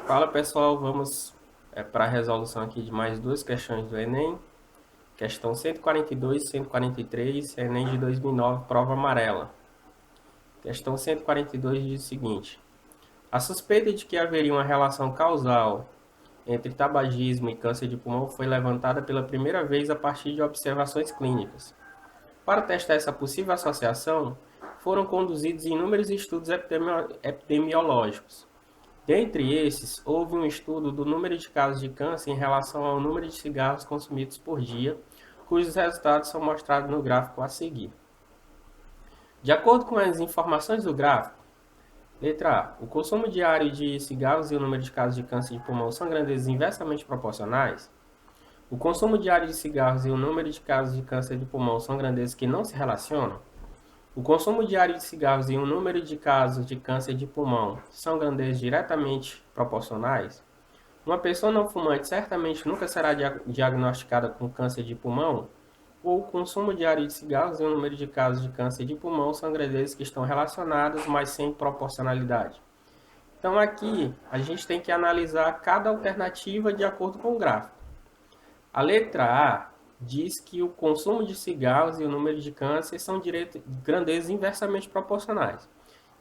Fala pessoal, vamos para a resolução aqui de mais duas questões do Enem. Questão 142 e 143, Enem de 2009, prova amarela. Questão 142 diz o seguinte: a suspeita de que haveria uma relação causal entre tabagismo e câncer de pulmão foi levantada pela primeira vez a partir de observações clínicas. Para testar essa possível associação, foram conduzidos inúmeros estudos epidemiológicos. Dentre esses, houve um estudo do número de casos de câncer em relação ao número de cigarros consumidos por dia, cujos resultados são mostrados no gráfico a seguir. De acordo com as informações do gráfico, letra A, o consumo diário de cigarros e o número de casos de câncer de pulmão são grandezas inversamente proporcionais. O consumo diário de cigarros e o número de casos de câncer de pulmão são grandezas que não se relacionam. O consumo diário de cigarros e o número de casos de câncer de pulmão são grandezas diretamente proporcionais. Uma pessoa não fumante certamente nunca será diagnosticada com câncer de pulmão, ou o consumo diário de cigarros e o número de casos de câncer de pulmão são grandezas que estão relacionadas, mas sem proporcionalidade. Então aqui a gente tem que analisar cada alternativa de acordo com o gráfico. A letra A diz que o consumo de cigarros e o número de câncer são grandezas inversamente proporcionais.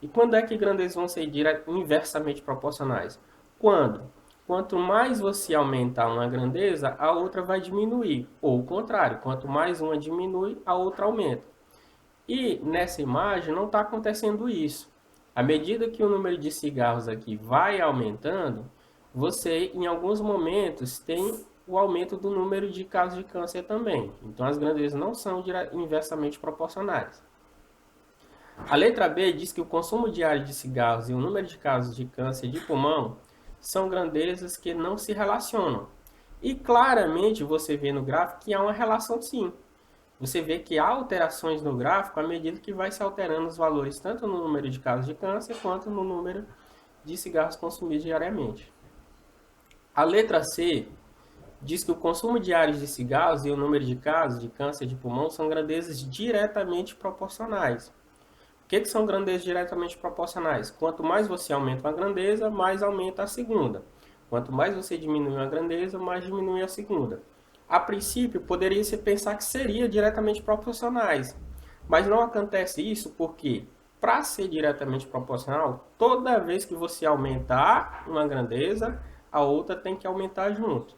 E quando é que grandezas vão ser inversamente proporcionais? Quanto mais você aumentar uma grandeza, a outra vai diminuir. Ou o contrário, quanto mais uma diminui, a outra aumenta. E nessa imagem não está acontecendo isso. À medida que o número de cigarros aqui vai aumentando, você em alguns momentos tem o aumento do número de casos de câncer também. Então as grandezas não são inversamente proporcionais. A letra B diz que o consumo diário de cigarros e o número de casos de câncer de pulmão são grandezas que não se relacionam. E claramente você vê no gráfico que há uma relação sim. Você vê que há alterações no gráfico à medida que vai se alterando os valores tanto no número de casos de câncer quanto no número de cigarros consumidos diariamente. A letra C diz que o consumo diário de cigarros e o número de casos de câncer de pulmão são grandezas diretamente proporcionais. O que são grandezas diretamente proporcionais? Quanto mais você aumenta uma grandeza, mais aumenta a segunda. Quanto mais você diminui uma grandeza, mais diminui a segunda. A princípio, poderia se pensar que seria diretamente proporcionais, mas não acontece isso porque, para ser diretamente proporcional, toda vez que você aumentar uma grandeza, a outra tem que aumentar junto.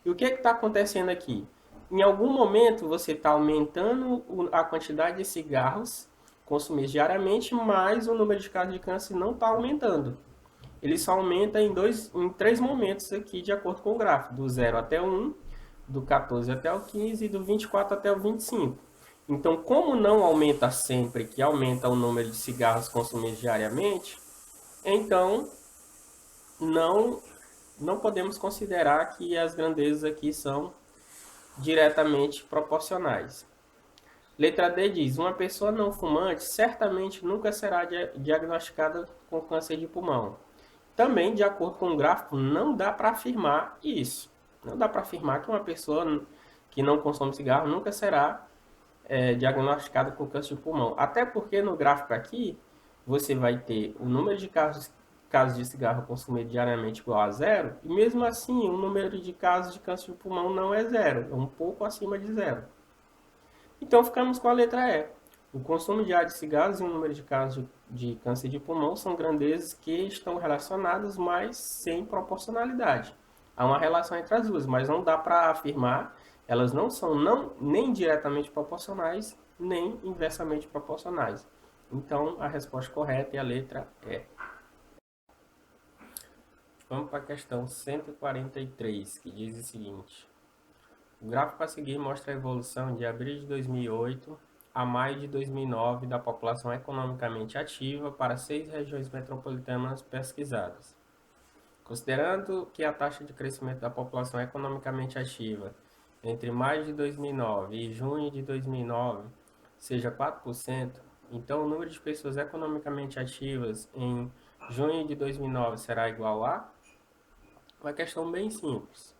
E o que está acontecendo aqui? Em algum momento você está aumentando a quantidade de cigarros consumidos diariamente, mas o número de casos de câncer não está aumentando. Ele só aumenta em três momentos aqui, de acordo com o gráfico, do 0 até o 1, do 14 até o 15 e do 24 até o 25. Então, como não aumenta sempre que aumenta o número de cigarros consumidos diariamente, então não podemos considerar que as grandezas aqui são diretamente proporcionais. Letra D diz: uma pessoa não fumante certamente nunca será diagnosticada com câncer de pulmão. Também, de acordo com o gráfico, não dá para afirmar isso. Não dá para afirmar que uma pessoa que não consome cigarro nunca será diagnosticada com câncer de pulmão. Até porque no gráfico aqui, você vai ter o número de casos de cigarro consumido diariamente igual a zero, e mesmo assim o número de casos de câncer de pulmão não é zero, é um pouco acima de zero. Então ficamos com a letra E. O consumo diário de cigarros e o número de casos de câncer de pulmão são grandezas que estão relacionadas, mas sem proporcionalidade. Há uma relação entre as duas, mas não dá para afirmar, elas não são nem diretamente proporcionais, nem inversamente proporcionais. Então a resposta correta é a letra E. Vamos para a questão 143, que diz o seguinte: o gráfico a seguir mostra a evolução de abril de 2008 a maio de 2009 da população economicamente ativa para 6 regiões metropolitanas pesquisadas. Considerando que a taxa de crescimento da população economicamente ativa entre maio de 2009 e junho de 2009 seja 4%, então o número de pessoas economicamente ativas em junho de 2009 será igual a? Uma questão bem simples.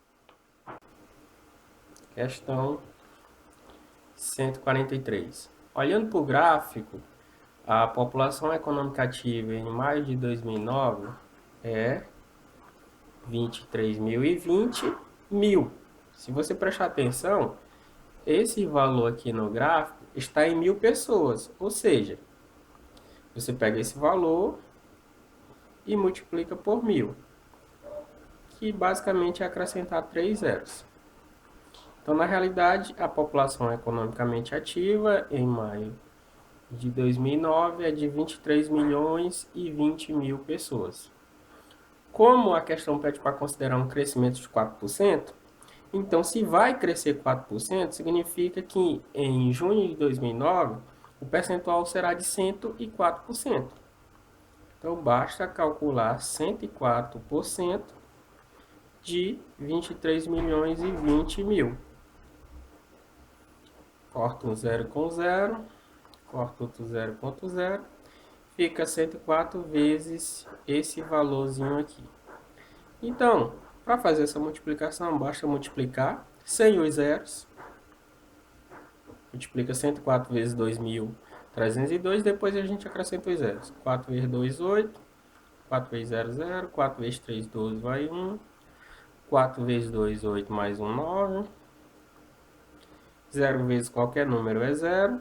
Questão 143. Olhando para o gráfico, a população econômica ativa em maio de 2009 é 23.020 mil. Se você prestar atenção, esse valor aqui no gráfico está em 1.000 pessoas, ou seja, você pega esse valor e multiplica por 1.000, que basicamente é acrescentar 3 zeros. Então, na realidade, a população economicamente ativa em maio de 2009 é de 23.020.000 pessoas. Como a questão pede para considerar um crescimento de 4%, então, se vai crescer 4%, significa que em junho de 2009, o percentual será de 104%. Então, basta calcular 104% de 23.020.000. Corta um zero com zero, corta outro zero com outro zero, fica 104 vezes esse valorzinho aqui. Então, para fazer essa multiplicação, basta multiplicar sem os zeros. Multiplica 104 vezes 2.302, depois a gente acrescenta os zeros. 4 vezes 2, 8. 4 vezes 0, 0. 4 vezes 3, 12, vai 1. 4 vezes 2, 8, mais 1, 9. 0 vezes qualquer número é 0.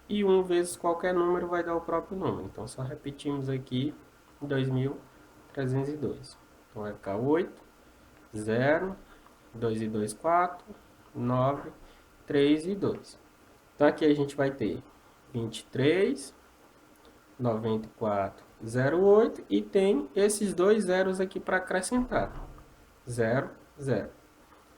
E 1 vezes qualquer número vai dar o próprio número. Então, só repetimos aqui 2.302. Então, vai ficar 8, 0, 2 e 2, 4, 9, 3 e 2. Então, aqui a gente vai ter 23, 94,08 e tem esses dois zeros aqui para acrescentar. 0, 0.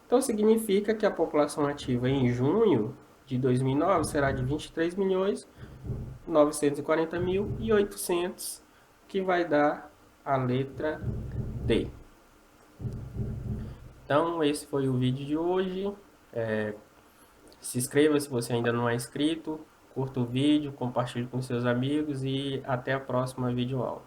Então, significa que a população ativa em junho de 2009 será de 23.940.800, que vai dar a letra D. Então, esse foi o vídeo de hoje. Se inscreva se você ainda não é inscrito, curta o vídeo, compartilhe com seus amigos e até a próxima videoaula.